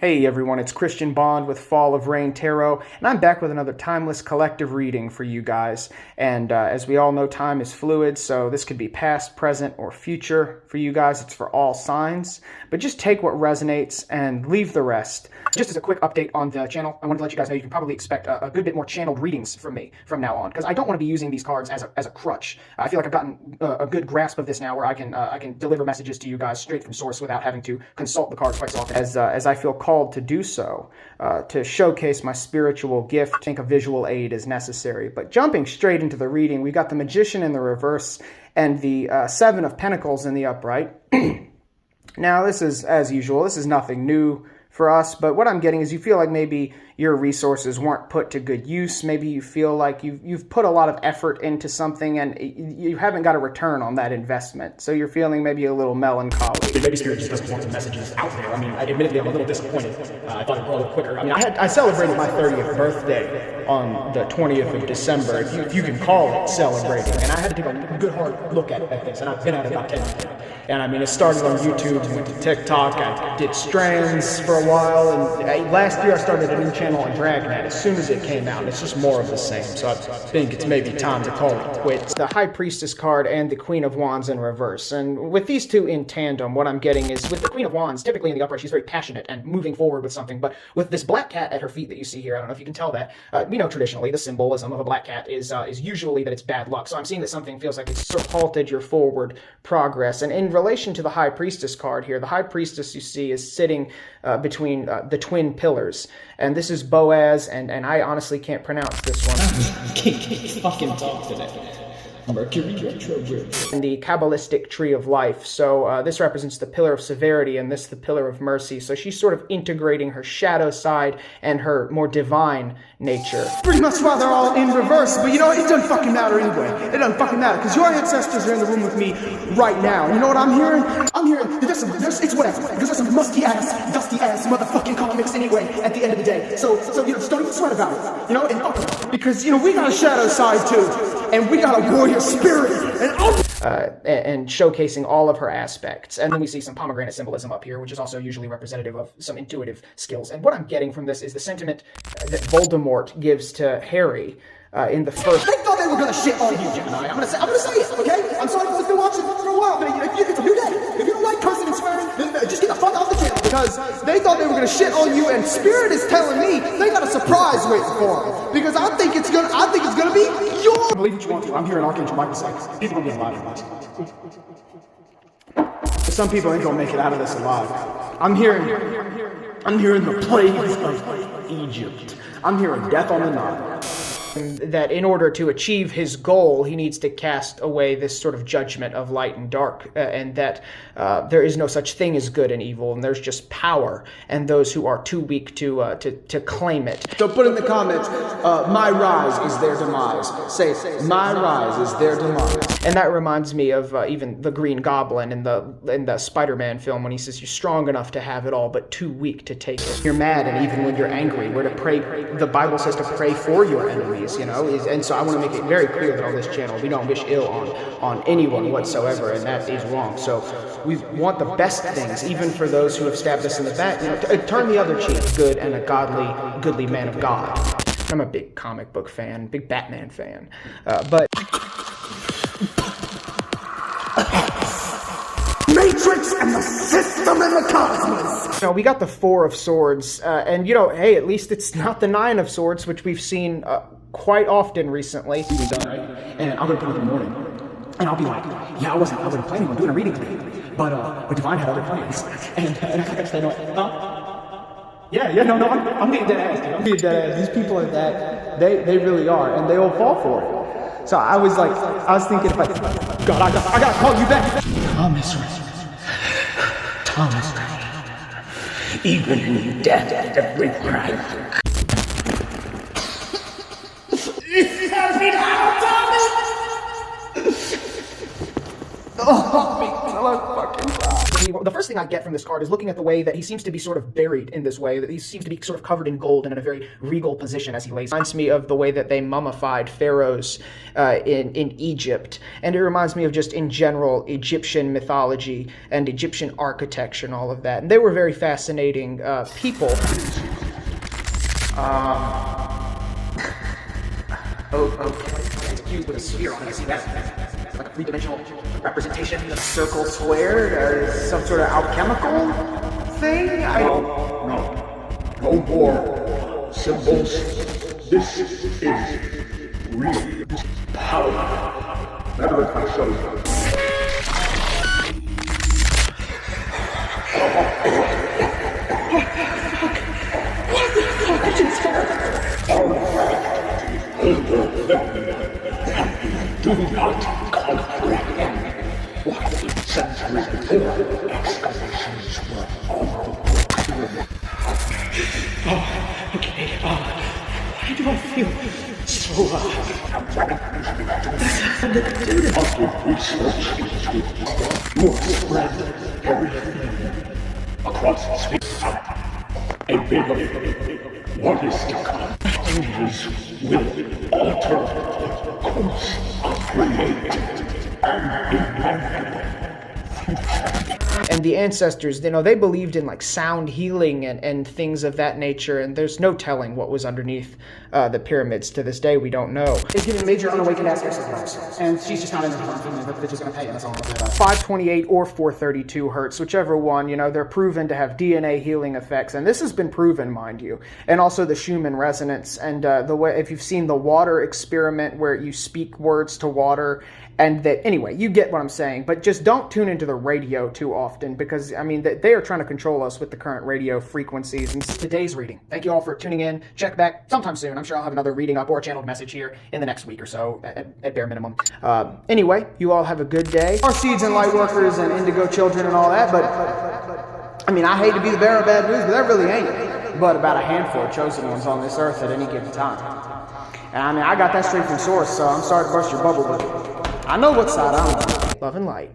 Hey everyone, it's Christian Bond with Fall of Rain Tarot, and I'm back with another timeless collective reading for you guys. And as we all know, time is fluid, so this could be past, present, or future for you guys. It's for all signs, but just take what resonates and leave the rest. Just as a quick update on the channel, I wanted to let you guys know you can probably expect a good bit more channeled readings from me from now on, because I don't want to be using these cards as a crutch. I feel like I've gotten a good grasp of this now, where I can deliver messages to you guys straight from source without having to consult the cards quite so often, as I feel called to do so, to showcase my spiritual gift. I think a visual aid is necessary. But jumping straight into the reading, we got the Magician in the reverse and the Seven of Pentacles in the upright. Now, this is, as usual, this is nothing new for us, but what I'm getting is you feel like maybe your resources weren't put to good use. Maybe you feel like you've put a lot of effort into something and you haven't got a return on that investment. So you're feeling maybe a little melancholy. Maybe Spirit just doesn't want some messages out there. I mean, admittedly, I'm a little disappointed. I thought it'd go a little quicker. I mean, I celebrated my 30th birthday on the 20th of December, if you can call it celebrating. And I had to take a good hard look at this, and I've been at it about 10 years. And I mean, it started on YouTube, went to TikTok, I did strands for a while, and last year I started a new channel on Dragnet as soon as it came out. It's just more of the same, so I think it's maybe time to call it quits. The High Priestess card and the Queen of Wands in reverse. And with these two in tandem, what I'm getting is, with the Queen of Wands, typically in the upright, she's very passionate and moving forward with something, but with this black cat at her feet that you see here, I don't know if you can tell that, we know traditionally the symbolism of a black cat is usually that it's bad luck. So I'm seeing that something feels like it's sort of halted your forward progress. And in relation to the High Priestess card here, the High Priestess you see is sitting between the twin pillars. And this is Boaz, and I honestly can't pronounce this one. can't fucking talk today. Mercury retrograde. And the Kabbalistic tree of life. So this represents the pillar of severity, and this the pillar of mercy. So she's sort of integrating her shadow side and her more divine nature. Pretty much why they're all in reverse, but you know, it doesn't fucking matter anyway. It doesn't fucking matter, because your ancestors are in the room with me right now. You know what I'm hearing? I'm hearing, it's whatever, because there's some musty ass, dusty ass motherfucking comics anyway at the end of the day. So you know, just don't even sweat about it. You know, and because, you know, we got a shadow side too, and we got a warrior spirit, and showcasing all of her aspects. And then we see some pomegranate symbolism up here, which is also usually representative of some intuitive skills. And what I'm getting from this is the sentiment that Voldemort gives to Harry in the first. They thought they were gonna shit on you, Gemini. I'm gonna say it, okay? I'm sorry if you've been watching for a while, but it's a new day. If you don't like cursing and swearing, then just get the fuck off the channel, because they thought they were gonna shit on you, and Spirit is telling me they got a surprise waiting for them. Because I think it's gonna be your. Believe what you want to. I'm here in Archangel Michael Cycles. People gonna be alive from this. Some people ain't gonna make it out of this alive. I'm hearing the plagues of Egypt. I'm hearing death on the Nile. That in order to achieve his goal, he needs to cast away this sort of judgment of light and dark, and that there is no such thing as good and evil, and there's just power, and those who are too weak to claim it. So put in the comments, my rise is their demise. Say, my rise is their demise. And that reminds me of even the Green Goblin in the Spider-Man film, when he says you're strong enough to have it all, but too weak to take it. You're mad, and even when you're angry, we're to pray. The Bible says to pray for your enemies. You know, and so I want to make it very clear that on this channel we don't wish ill on anyone whatsoever, and that is wrong. So we want the best things, even for those who have stabbed us in the back. You know, turn the other cheek, good and a goodly man of God. I'm a big comic book fan, big Batman fan, but Matrix and the system and the cosmos. Now, we got the Four of Swords, and you know, hey, at least it's not the Nine of Swords, which we've seen quite often recently. We've done, right? And I'm gonna come up in the morning, and I'll be like, yeah, I wasn't planning on doing a reading today, but Divine had other plans, and I gotta stay no. I'm being dead ass, dude. I'm being dead ass. These people are that, they really are, and they will fall for it. So I was thinking, if God, I gotta call you back. Thomas Rain, even in death, every cry. Oh, fucking The first thing I get from this card is looking at the way that he seems to be sort of buried in this way, that he seems to be sort of covered in gold and in a very regal position as he lays. It reminds me of the way that they mummified pharaohs in Egypt, and it reminds me of just in general Egyptian mythology and Egyptian architecture and all of that. And they were very fascinating people. It's cute with a sphere on it. I see that. It's like a three-dimensional representation of a circle squared, some sort of alchemical thing. No more symbols. This is real power. Never can show you. Do not comprehend what centuries before excavations were on the pyramid. Okay, why do I feel so, After research into you have spread everything across space. A big of what is to come. Changes will alter the course of created and imaginable. And the ancestors, they believed in like sound healing and things of that nature, and there's no telling what was underneath the pyramids. To this day, we don't know. It's giving major unawakened aspects, and she's just not in the room, but they're just going to pay it. That's all I'm saying about it. 528 or 432 hertz, whichever one, they're proven to have DNA healing effects, and this has been proven, mind you. And also the Schumann resonance, and the way, if you've seen the water experiment where you speak words to water, and that, anyway, you get what I'm saying, but just don't tune into the radio too often, because, I mean, they are trying to control us with the current radio frequencies. And today's reading. Thank you all for tuning in. Check back sometime soon. I'm sure I'll have another reading up or a channeled message here in the next week or so, at bare minimum. Anyway, you all have a good day. Our seeds and light workers and indigo children and all that, but I mean, I hate to be the bearer of bad news, but that really ain't but about a handful of chosen ones on this earth at any given time. And I mean, I got that straight from source, so I'm sorry to burst your bubble, but I know what side I'm on. Love and light.